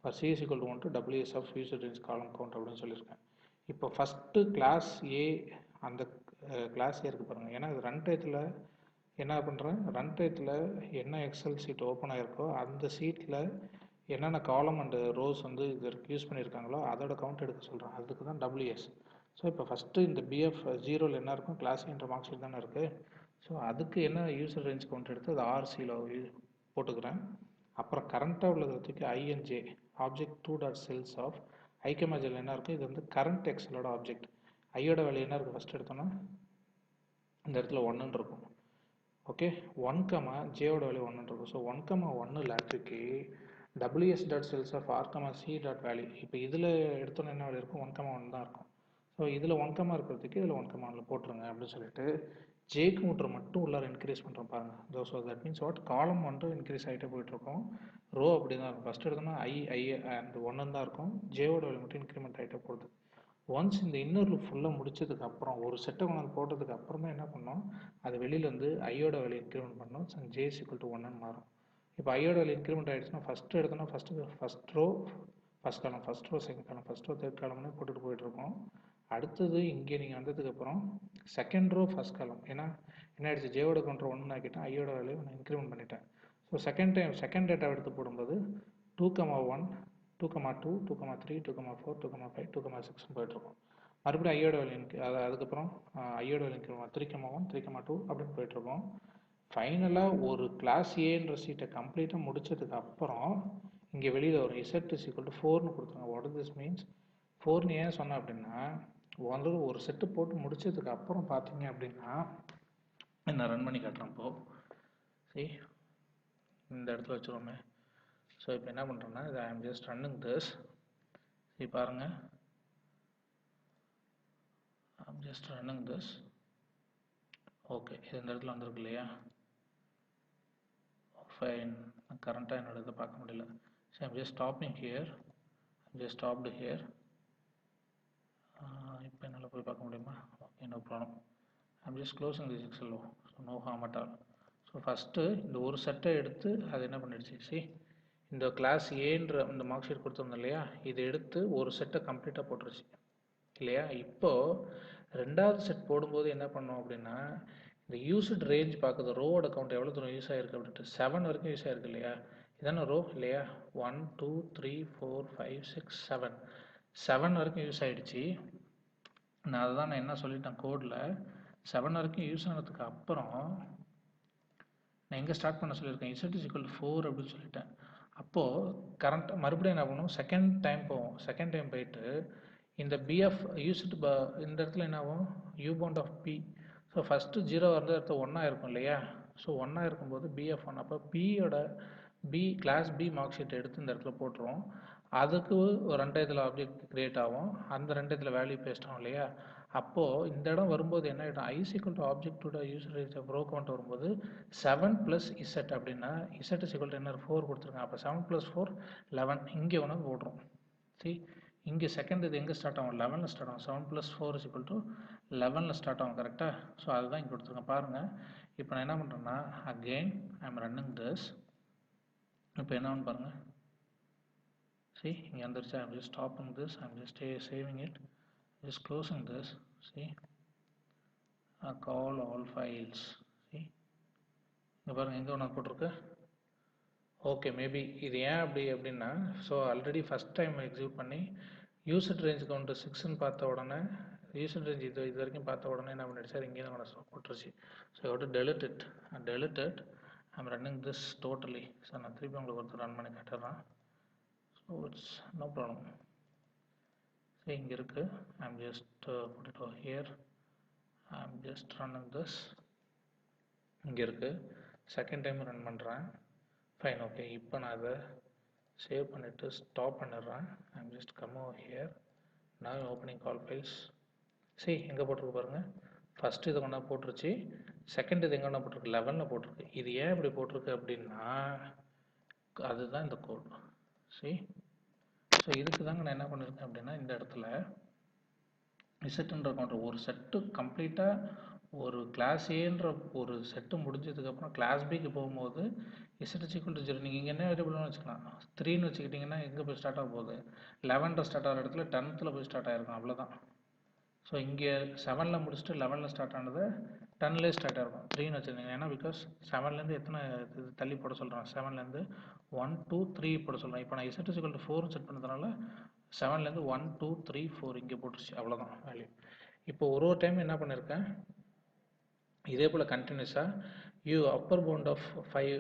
for CS equal to 1 to ws of user range column count அப்படின்னு சொல்லியிருக்கேன். இப்போ ஃபஸ்ட்டு கிளாஸ் ஏ அந்த கிளாஸ் ஏ இருக்குது பாருங்கள். ஏன்னா இது ரன் டயத்தில் என்ன பண்ணுறேன், ரன் டயத்தில் என்ன எக்ஸல் சீட் ஓப்பன் ஆகிருக்கோ அந்த சீட்டில் என்னென்ன காலம் அண்டு ரோஸ் வந்து இதற்கு யூஸ் பண்ணியிருக்காங்களோ அதோட கவுண்ட் எடுக்க சொல்கிறேன். அதுக்கு தான் WS. ஸோ இப்போ ஃபஸ்ட்டு இந்த பிஎஃப் 0ல் என்ன இருக்கும், கிளாஸ் என்ற மார்க் ஷீட் தானே இருக்குது. ஸோ அதுக்கு என்ன யூசர் ரேஞ்ச் கவுண்ட் எடுத்து அது ஆர்சியில் போட்டுக்கிறேன். அப்புறம் கரண்ட்டாக உள்ளதை தூக்கி ஐஎன்ஜே ஆப்ஜெக்ட் 2 டாட் செல்ஸ் ஆஃப் ஐகேமேஜில் என்ன இருக்கும், இது வந்து கரண்ட் எக்ஸலோட ஆப்ஜெக்ட். ஐயோட வேல்யூ என்ன இருக்குது ஃபஸ்ட் எடுத்தோன்னா இந்த இடத்துல 1 இருக்கும். ஓகே, 1, ஜேவோட வேல்யூ 1 இருக்கும். ஸோ 1,1ல் தூக்கி WS dot cells of R, C dot value. இப்போ இதில் எடுத்தோன்னா என்ன வேல்யூ இருக்கும், 1,1 தான் இருக்கும். ஸோ இதில் 1, இருக்கிறதுக்கு இதில் 1,1 போட்டுருங்க அப்படின்னு சொல்லிட்டு ஜே கவுண்டர் மட்டும் உள்ளார இன்க்ரீஸ் பண்ணுறோம் பாருங்கள். ஸோ தட் மீன்ஸ் வாட், காலம் வந்து இன்க்ரீஸ் ஆகிட்டே போயிட்டுருக்கோம். ரோ அப்படி தான் இருக்கும். ஃபஸ்ட் எடுத்தோன்னா ஐ அண்ட் 1 தான் இருக்கும். ஜேவோட வேல்யூ மட்டும் இன்க்ரிமெண்ட் ஆகிட்டே போகுது. ஒன்ஸ் இந்த இன்னர் லூப் ஃபுல்லாக முடிச்சதுக்கப்புறம் ஒரு செட்டை கொண்டாந்து போட்டதுக்கு அப்புறம் தான் என்ன பண்ணோம், அது வெளியில் வந்து ஐயோட வேல்யூ இன்க்ரிமெண்ட் பண்ணோம். ஸோ ஜே ஈக்குவல் டு 1 மாறும். இப்போ ஐயோட வேல்யூ இன்க்ரிமெண்ட் ஆகிடுச்சுன்னா ஃபஸ்ட்டு எடுத்தோன்னா first row first column, first row second column, first row third காலம்னு போட்டுட்டு போயிட்டுருக்கோம். அடுத்தது இங்கே நீங்கள் வந்ததுக்கப்புறம் செகண்ட் ரோ ஃபஸ்ட் காலம். ஏன்னா என்ன ஆகிடுச்சு, ஜேவோட கவுண்டர் 1 ஆக்கிட்டேன், ஐயோட வேல்யூ நான் இன்க்ரிமெண்ட் பண்ணிட்டேன். ஸோ செகண்ட் டேட்டா எடுத்து போடும்போது 2,1 2,2 2,3 2,4 2,5 2,6 போயிட்டுருக்கோம். மறுபடியும் ஐயோட வேல்யூ அதுக்கப்புறம் ஐயோட வேல்யூ 3,1 3,2 அப்படின்னு போயிட்டுருக்கோம். ஃபைனலாக ஒரு கிளாஸ் ஏன்ற சீட்டை கம்ப்ளீட்டாக முடிச்சதுக்கு அப்புறம் இங்கே வெளியில் ஒரு Z is equal to 4ன்னு கொடுத்துருங்க. வாட் இஸ் திஸ் மீன்ஸ், 4ன்னு ஏன் சொன்னேன் அப்படின்னா ஒரு செட்டு போட்டு முடிச்சதுக்கு அப்புறம் பார்த்தீங்க அப்படின்னா நான் ரன் பண்ணி காட்டுறேன். இப்போது சரி இந்த இடத்துல வச்சுருவோமே. ஸோ இப்போ என்ன பண்ணுறேன்னா இது ஐ ஆம் ஜஸ்ட் ரன்னிங் திஸ். சரி பாருங்கள், ஐ ஆம் ஜஸ்ட் ரன்னிங் திஸ். ஓகே, இது இந்த இடத்துல வந்திருக்கு இல்லையா, ஃபைன். கரண்ட்டாக என்னோட இதை பார்க்க முடியல. So I'm just stopping here, I'm just stopped here. இப்போ என்னால் போய் பார்க்க முடியுமா, okay no problem. I'm just closing this Excel. So no harm at all. So first இந்த ஒரு செட்டை எடுத்து அது என்ன பண்ணிடுச்சு, சி இந்த கிளாஸ் ஏன்ற இந்த மார்க் ஷீட் கொடுத்துருந்தோம் இல்லையா, இதை எடுத்து ஒரு செட்டை கம்ப்ளீட்டாக போட்டுருச்சு இல்லையா. இப்போது ரெண்டாவது செட் போடும்போது என்ன பண்ணோம் அப்படின்னா இந்த யூஸ்ட் ரேஞ்ச் பார்க்குது, ரோவோட கவுண்ட் எவ்வளோ தூரம் யூஸ் ஆகிருக்கு அப்படின்ட்டு 7 வரைக்கும் யூஸ் ஆகிருக்கு இல்லையா. இதான ரோ இல்லையா, 1 2 3 4 5 6 7 வரைக்கும் யூஸ் ஆகிடுச்சு. நான் அதுதான் நான் என்ன சொல்லிட்டேன் கோடில், 7 வரைக்கும் யூஸ் ஆனதுக்கு அப்புறம் நான் எங்கே ஸ்டார்ட் பண்ண சொல்லியிருக்கேன், Z is equal to 4 அப்படின்னு சொல்லிட்டேன். அப்போது கரண்ட் மறுபடியும் என்ன பண்ணுவோம், செகண்ட் டைம் போவோம். செகண்ட் டைம் போயிட்டு இந்த பிஎஃப் யூஸ்டு இந்த இடத்துல என்ன ஆகும், u bound of B. So first 0 வந்து இடத்துல 1 இருக்கும் இல்லையா. ஸோ 1 இருக்கும்போது பிஎஃப் 1, அப்போ பியோட கிளாஸ் பி மார்க் ஷீட் எடுத்து இந்த இடத்துல போட்டுருவோம். அதுக்கு ஒரு ரெண்டாயிரத்தில் ஆப்ஜெக்ட் க்ரியேட் ஆகும், அந்த ரெண்டாயிரத்தில் வேல்யூ பேஸ்ட் ஆகும் இல்லையா. அப்போது இந்த இடம் வரும்போது என்ன ஆகிடும், ஐ ஈக்குவல் டு ஆப்ஜெக்டோட யூசர் ரேஞ்ச் ப்ரோ கவுண்ட் வரும்போது 7 + Z அப்படின்னா Z is equal to என்ன 4 கொடுத்துருங்க. அப்போ 7 + 4 11 இங்கே ஒன்று போடுறோம். சரி, இங்கே செகண்ட் இது எங்கே ஸ்டார்ட் ஆகும், 11ல் ஸ்டார்ட் ஆகும். 7 + 4 is equal to 11ல் ஸ்டார்ட் ஆகும் கரெக்டாக. ஸோ அதுதான் இங்கே கொடுத்துருங்க பாருங்கள். இப்போ நான் என்ன பண்ணுறேன்னா again I am running this. இப்போ என்ன ஆகும் பாருங்கள், see இங்கே வந்துருச்சு. I'm just stopping this, I'm just saving it, just closing this. See, call all files. See, இங்கே பாருங்கள் எங்கே ஒன்று போட்டிருக்கு. ஓகே, மேபி இது ஏன் அப்படின்னா so already first time execute பண்ணி யூசர் ரேஞ்ச் கவுண்ட் 6ன்னு பார்த்த உடனே யூசர் ரேஞ்ச் இது வரைக்கும் பார்த்த உடனே என்ன பண்ணிடுச்சு, அது இங்கே தான் போட்டுருச்சு. So to delete it. I'm running this totally. So நான் திருப்பி உங்களுக்கு ஒருத்தர் ரன் பண்ணி காட்டுறேன். So it's no problem. இங்கே இருக்குது. I'm just put it over here. I'm just running this. இங்கே இருக்குது. செகண்ட் டைம் ரன் பண்ணுறேன். Fine, okay. இப்போ நான் அதை சேவ் பண்ணிவிட்டு ஸ்டாப் பண்ணிடுறேன். I'm just come over here. now opening call files. see எங்கே போட்டிருக்கு பாருங்கள். ஃபஸ்ட்டு இது கொண்டா போட்டுருச்சு, செகண்ட் இது எங்கே கொண்டா போட்டிருக்கு 11 போட்டிருக்கு. இது ஏன் இப்படி போட்டிருக்கு அப்படின்னா அதுதான் இந்த கோட். see ஸோ இதுக்கு தாங்க நான் என்ன பண்ணியிருக்கேன் அப்படின்னா இந்த இடத்துல இசட்டுன்ற கவுண்டர் ஒரு செட்டு கம்ப்ளீட்டாக ஒரு கிளாஸ் ஏன்ற ஒரு செட்டு முடிஞ்சதுக்கப்புறம் கிளாஸ் பிக்கு போகும்போது இசட் ஈக்குவல் டு 0. நீங்கள் இங்கே என்ன வேரியபிள்னு வச்சுக்கலாம், 3ன்னு வச்சுக்கிட்டிங்கன்னா எங்கே போய் ஸ்டார்ட் ஆக போகுது, 11 ஸ்டார்ட் ஆகிற இடத்துல 10th போய் ஸ்டார்ட் ஆகிருக்கும், அவ்வளோதான். ஸோ இங்கே 7ல் முடிச்சுட்டு 11ல் ஸ்டார்ட் ஆனது 10லே ஸ்டார்ட் ஆகிருக்கும். 3ன்னு வச்சுருந்தீங்க. ஏன்னா பிகாஸ் 7லேருந்து எத்தனை இது தள்ளி போட சொல்கிறேன், 7லேருந்து 1 2 3 போட சொல்கிறேன். இப்போ நான் இசட் ஈக்குவல் டு 4 செட் பண்ணதுனால 7லேருந்து 1 2 3 4 இங்கே போட்டுருச்சு, அவ்வளோதான் வேல்யூ. இப்போ ஒரு டைம் என்ன பண்ணியிருக்கேன், இதே போல் கண்டினியூஸாக அப்பர் பவுண்ட் ஆஃப் 5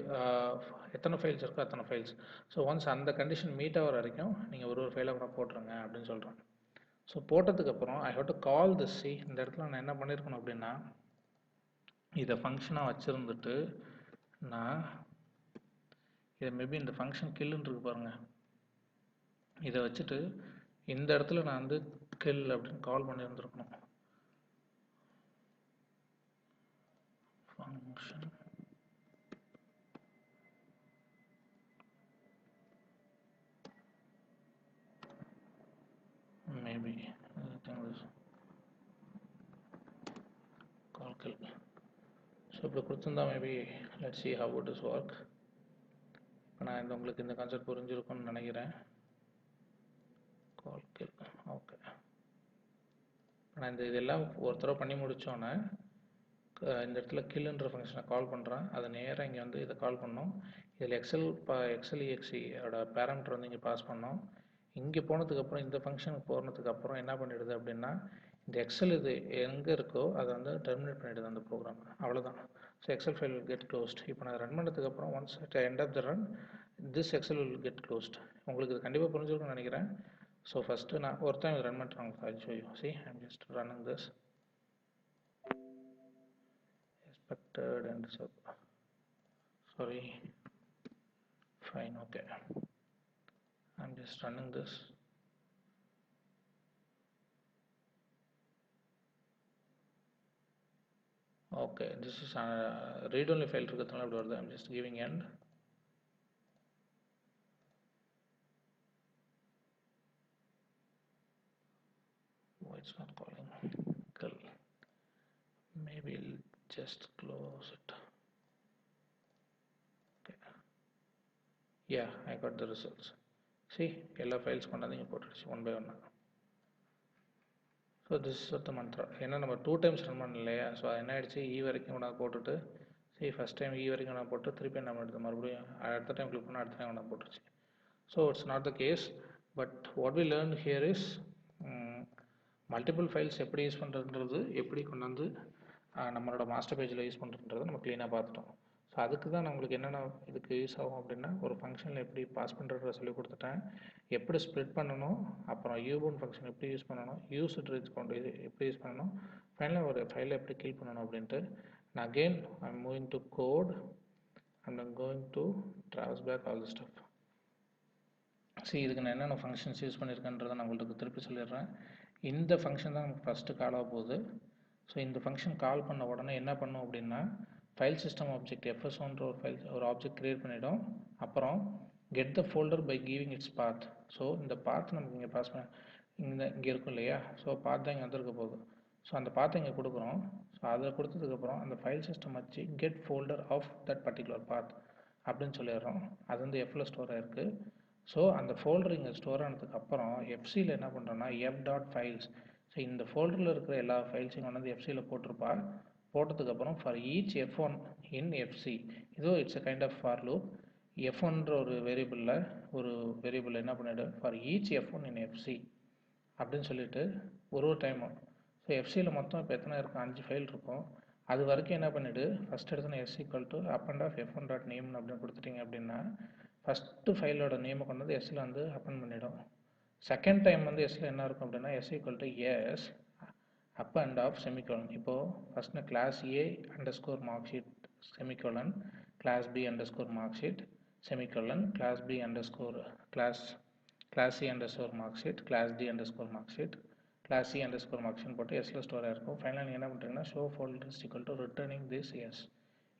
எத்தனை ஃபைல்ஸ் இருக்கோ அத்தனை ஃபைல்ஸ். ஸோ ஒன்ஸ் அந்த கண்டிஷன் மீட் ஆகிற வரைக்கும் நீங்கள் ஒரு ஃபைலை கூட போட்டுருங்க அப்படின்னு சொல்கிறேன். ஸோ போட்டதுக்கப்புறம் I have to call this. இந்த இடத்துல நான் என்ன பண்ணியிருக்கணும் அப்படின்னா இதை ஃபங்க்ஷனாக வச்சுருந்துட்டு நான் இதை மேபி இந்த ஃபங்க்ஷன் கில்லுன்னு இருக்கு பாருங்கள், இதை வச்சுட்டு இந்த இடத்துல நான் வந்து கில் அப்படின்னு கால் பண்ணியிருந்துருக்கணும். Function maybe call kill. So இப்படி கொடுத்துருந்தா maybe let's see how would this work. இப்போ நான் உங்களுக்கு இந்த கான்செப்ட் புரிஞ்சிருக்கும்னு நினைக்கிறேன். கால் கில், ஓகே. இப்போ நான் இதெல்லாம் ஒரு தடவை பண்ணி முடித்தோன்னே இந்த இடத்துல கில்லுன்ற ஃபங்க்ஷனை கால் பண்ணுறேன். அதை நேராக இங்கே வந்து இதை கால் பண்ணோம். இதில் எக்ஸ்எல்இஎக்ஸியோட பேராமீட்டர் வந்து இங்கே பாஸ் பண்ணோம். இங்கே போனதுக்கப்புறம் இந்த ஃபங்க்ஷனுக்கு போனதுக்கப்புறம் என்ன பண்ணிடுது அப்படின்னா இந்த எக்ஸல் இது எங்கே இருக்கோ அதை வந்து டெர்மினேட் பண்ணிடுது அந்த ப்ரோக்ராம், அவ்வளோதான். So Excel file will get closed. இப்போ நான் ரன் பண்ணதுக்கப்புறம் once at end of the run this Excel will get closed. உங்களுக்கு இது கண்டிப்பாக புரிஞ்சிருக்கும்னு நினைக்கிறேன். ஸோ ஃபஸ்ட்டு நான் ஒரு டைம் ரன் பண்ணுறேன். I'll show you. See, I'm just running this. Expected and sub. Sorry. Fine, okay. I'm just running this. Okay, this is a read-only file. I'm just giving end. Why it's not calling? Kill. Maybe we'll just close it. Okay. Yeah, I got the results. See, all files கொண்டாந்து போட்டுருச்சு one by one. So this is the Mantra. ஏன்னா நம்ம 2 times run பண்ணல இல்லையா, so அது என்ன ஆகிடுச்சு, வரைக்கும் நான் போட்டுட்டு சரி ஃபஸ்ட் டைம் வரைக்கும் நான் போட்டு திருப்பி நம்ம எடுத்து மறுபடியும் அடுத்த டைம் கிளிக் பண்ணால் அடுத்த டைம் நான் போட்டுருச்சு. So it's not the case. But what we learn here is multiple files எப்படி யூஸ் பண்ணுறதுன்றது, எப்படி கொண்டாந்து நம்மளோட மாஸ்டர் பேஜில் யூஸ் பண்ணுறதுன்றதை நம்ம க்ளீனாக பார்த்துட்டோம். ஸோ அதுக்கு தான் நம்மளுக்கு என்னென்ன இதுக்கு யூஸ் ஆகும் அப்படின்னா ஒரு ஃபங்க்ஷனில் எப்படி பாஸ் பண்ணுறத சொல்லி கொடுத்துட்டேன், எப்படி ஸ்ப்ளிட் பண்ணணும், அப்புறம் யூபோன் ஃபங்க்ஷன் எப்படி யூஸ் பண்ணணும், யூஸ்ட் ரீச் கொண்டு எப்படி யூஸ் பண்ணணும், ஃபைனலாக ஒரு ஃபைலை எப்படி கில் பண்ணணும் அப்படின்ட்டு. நான் again I'm moving to code and I'm going to travels back all the stuff. சரி, இதுக்கு நான் என்னென்ன ஃபங்க்ஷன்ஸ் யூஸ் பண்ணியிருக்கேன்றதை நான் உங்களுக்கு திருப்பி சொல்லிடுறேன். இந்த ஃபங்க்ஷன் தான் நமக்கு ஃபஸ்ட்டு கால் ஆக போகுது. ஸோ இந்த ஃபங்க்ஷன் கால் பண்ண உடனே என்ன பண்ணும் அப்படின்னா ஃபைல் சிஸ்டம் ஆப்ஜெக்ட் FS1 ஒரு ஆப்ஜெக்ட் க்ரியேட் பண்ணிவிடும். அப்புறம் get the folder by giving its path. So இந்த பாத் நமக்கு இங்கே பாஸ் பண்ண இங்கே இருக்கும் இல்லையா, ஸோ பாத் தான் இங்கே வந்துருக்க போகுது. ஸோ அந்த பாத்தை இங்கே கொடுக்குறோம். ஸோ அதில் கொடுத்ததுக்கப்புறம் அந்த ஃபைல் சிஸ்டம் வச்சு get folder of that particular path அப்படின்னு சொல்லிடுறோம். அது வந்து Fல ஸ்டோர் ஆகிருக்கு. ஸோ அந்த ஃபோல்டர் இங்கே ஸ்டோர் ஆனதுக்கப்புறம் எஃப்சியில் என்ன பண்ணுறோன்னா f.files. ஸோ இந்த ஃபோல்டரில் இருக்கிற எல்லா ஃபைல்ஸையும் கொண்டு வந்து எஃப்சியில் போட்டிருப்பா. போட்டதுக்கப்புறம் for each F1 in FC, இதோ it's a kind of for loop. F1ன்ற ஒரு வேரியபிளில் என்ன பண்ணிவிடு for each F1 in FC அப்படின்னு சொல்லிட்டு ஒரு டைமும். ஸோ எஃப்சியில் மொத்தம் இப்போ எத்தனை இருக்கும், 5 ஃபைல் இருக்கும். அது வரைக்கும் என்ன பண்ணிவிடு ஃபஸ்ட் எடுத்தோன்னா S = up and of f1.name அப்படின்னு கொடுத்துட்டிங்க அப்படின்னா ஃபஸ்ட்டு ஃபைலோட நேமை கொண்டு வந்து எஸ்ஸில் வந்து அப்பன் பண்ணிவிடும். செகண்ட் டைம் வந்து எஸ்ல என்ன இருக்கும் அப்படின்னா S equal to S up and of semicolon. இப்போது first class A underscore mark sheet semicolon, class B underscore mark sheet semicolon, class B underscore class C underscore mark sheet, class D underscore mark sheet, class C underscore mark sheet போட்டு எஸ்ல ஸ்டோராக இருக்கும். ஃபைனலாக நீங்கள் என்ன பண்ணுறீங்கன்னா show folder is equal to returning this S.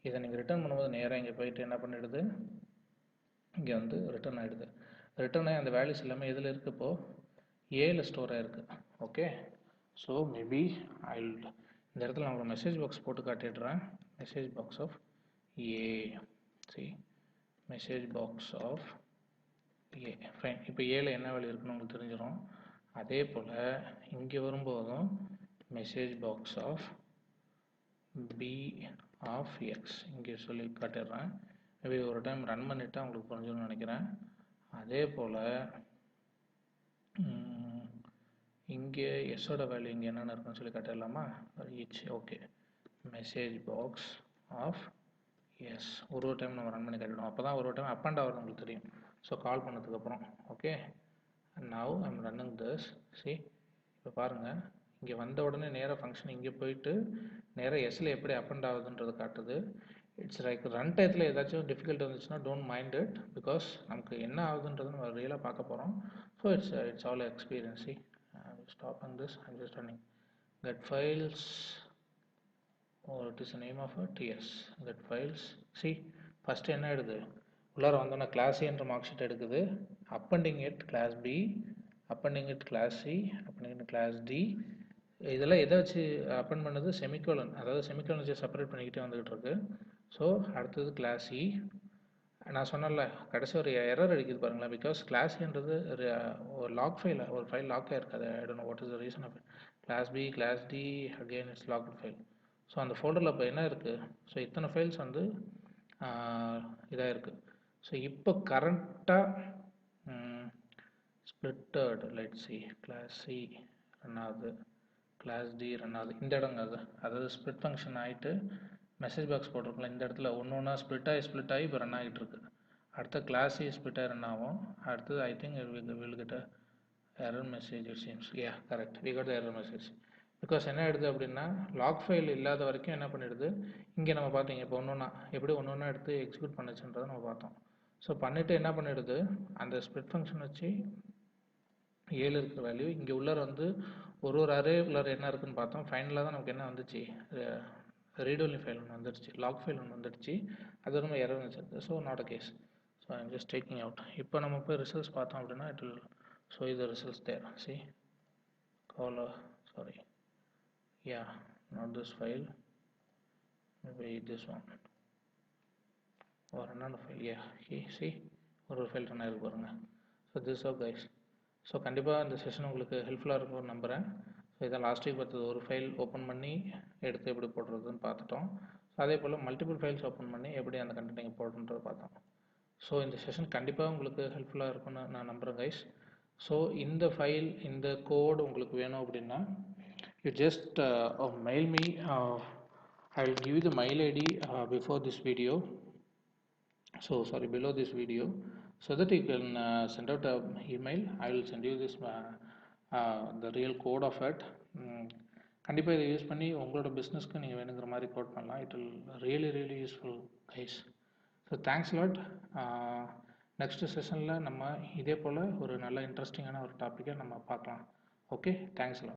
இதை நீங்கள் ரிட்டர்ன் பண்ணும்போது நேராக இங்கே போயிட்டு என்ன பண்ணிடுது, இங்கே வந்து ரிட்டர்ன் ஆகிடுது. ரிட்டர்ன் ஆகி அந்த வேல்யூஸ் எல்லாமே எதில் இருக்குது, இப்போது ஏல ஸ்டோர் ஆகிருக்கு. ஓகே, ஸோ மேபி இந்த இடத்துல நான் ஒரு மெசேஜ் பாக்ஸ் போட்டு காட்டிடுறேன். Message box of A, C message box of A. Fine, இப்போ ஏல என்ன வேல்யூ இருக்குன்னு உங்களுக்கு தெரிஞ்சிடும். அதே போல் இங்கே வரும்போதும் message box of B of X இங்கே சொல்லி காட்டிடுறேன். மேபி ஒரு டைம் ரன் பண்ணிவிட்டு உங்களுக்கு புரிஞ்சுன்னு நினைக்கிறேன். அதே போல் இங்கே எஸ்ஸோட வேல்யூ இங்கே என்னென்ன இருக்குன்னு சொல்லி காட்டிடலாமா, each. Okay, message box of S ஒரு டைம் நம்ம ரன் பண்ணி காட்டிடுவோம். அப்போ தான் ஒரு டைம் அப் அண்ட் ஆகுது உங்களுக்கு தெரியும். ஸோ கால் பண்ணதுக்கப்புறம் okay, now I'm running this. C இப்போ பாருங்கள், இங்கே வந்த உடனே நேராக ஃபங்க்ஷன் இங்கே போயிட்டு நேராக எஸ்ஸில் எப்படி அப் அண்ட் ஆகுதுன்றது காட்டுது. இட்ஸ் லைக் ரன் டயத்தில் ஏதாச்சும் டிஃபிகல்ட் வந்துச்சுன்னா டோன்ட் மைண்ட் இட், பிகாஸ் நமக்கு என்ன ஆகுதுன்றது நம்ம ரியலாக பார்க்க போகிறோம். So it's all experience. C stopping this, I'm just running get files, or it is the name of it, yes, get files. See first என்ன எடுக்குது, உள்ளார வந்தோன்னா class A என்ற மார்க் ஷீட் எடுக்குது, appending it class B, appending it class C, appending it class D. இதெல்லாம் எதை வச்சு append பண்ணது, செமிகோலன், அதாவது செமிகோலன் வச்சு செப்பரேட் பண்ணிக்கிட்டே வந்துகிட்டு இருக்கு. ஸோ அடுத்தது கிளாஸ் E. நான் சொன்னல கடைசி ஒரு எரர் அடிக்குது பாருங்களேன், பிகாஸ் கிளாஸ்ன்றது ஒரு லாக் ஃபைல், ஒரு ஃபைல் லாக் ஆகிருக்காது. I don't know what is the reason of it. Class B, class D, again it's locked file. So அந்த ஃபோல்டரில் இப்போ என்ன இருக்குது, ஸோ இத்தனை ஃபைல்ஸ் வந்து இதாக இருக்குது. ஸோ இப்போ கரண்ட்டாக splitted, let see, class C run ஆகுது, கிளாஸ் டி ரன் ஆகுது. இந்த இடங்க அது, அதாவது ஸ்பிளிட் ஃபங்க்ஷன் ஆகிட்டு மெசேஜ் பாக்ஸ் போட்டிருக்கலாம். இந்த இடத்துல ஒன்று ஒன்றா ஸ்ப்ளிட் ஆகி இப்போ ரன் ஆகிட்டு இருக்கு. அடுத்த கிளாஸ் ஸ்ப்ளிட் ஆகி ரன் ஆகும். அடுத்தது I think will get error message it seems. Yeah correct, we got error message. Because என்ன எடுது அப்படின்னா லாக் ஃபைல் இல்லாத வரைக்கும் என்ன பண்ணிடுது, இங்கே நம்ம பார்த்தீங்க இப்போ ஒன்று எப்படி ஒன்று எடுத்து எக்ஸிக்யூட் பண்ணுச்சுன்றதை நம்ம பார்த்தோம். ஸோ பண்ணிவிட்டு என்ன பண்ணிடுது, அந்த ஸ்ப்ளிட் ஃபங்க்ஷன் வச்சு ஏழு இருக்கிற வேல்யூ இங்கே உள்ளார வந்து ஒரு அரே உள்ளார என்ன இருக்குன்னு பார்த்தோம். ஃபைனலாக தான் நமக்கு என்ன வந்துச்சு, ரீட் ஒன்லி ஃபைல் ஒன்று வந்துடுச்சு, லாக் ஃபைல் ஒன்று வந்துடுச்சு. அது ரொம்ப எரர் வச்சிருக்கு. So not a case. So I'm just taking out. இப்போ நம்ம போய் ரிசல்ட்ஸ் பார்த்தோம் அப்படின்னா it will show the results there. See call, sorry, yeah not this file, maybe this one ஒரு என்னென்ன ஃபைல், யா சி ஒரு ஃபைல் ரன் ஆகிருக்கு பாருங்க. So this of guys. So கண்டிப்பாக இந்த செஷன் உங்களுக்கு ஹெல்ப்ஃபுல்லாக இருக்கும்னு நம்புகிறேன். ஸோ இதை லாஸ்ட் வீக் பார்த்தது, ஒரு ஃபைல் ஓப்பன் பண்ணி எடுத்து எப்படி போடுறதுன்னு பார்த்துட்டோம். ஸோ அதே போல் மல்டிபிள் ஃபைல்ஸ் ஓப்பன் பண்ணி எப்படி அந்த கண்டென்ட் நீங்கள் போடுறதுன்றதை பார்த்தோம். ஸோ இந்த செஷன் கண்டிப்பாக உங்களுக்கு ஹெல்ப்ஃபுல்லாக இருக்கும்னு நான் நம்புகிறேன் கைஸ். ஸோ இந்த ஃபைல், இந்த கோட் உங்களுக்கு வேணும் அப்படின்னா you just mail me. I will give you the mail ID before this video. So sorry, below this video, so that you can send out an email. I will send you this the real code of it. கண்டிப்பாக இதை use பண்ணி உங்களோட பிஸ்னஸ்க்கு நீங்கள் வேணுங்கிற மாதிரி code பண்ணலாம். It will really useful guys. So thanks lot. Next செஷனில் நம்ம இதே போல் ஒரு நல்ல இன்ட்ரெஸ்டிங்கான ஒரு டாப்பிக்கை நம்ம பார்க்கலாம். Okay, thanks lot.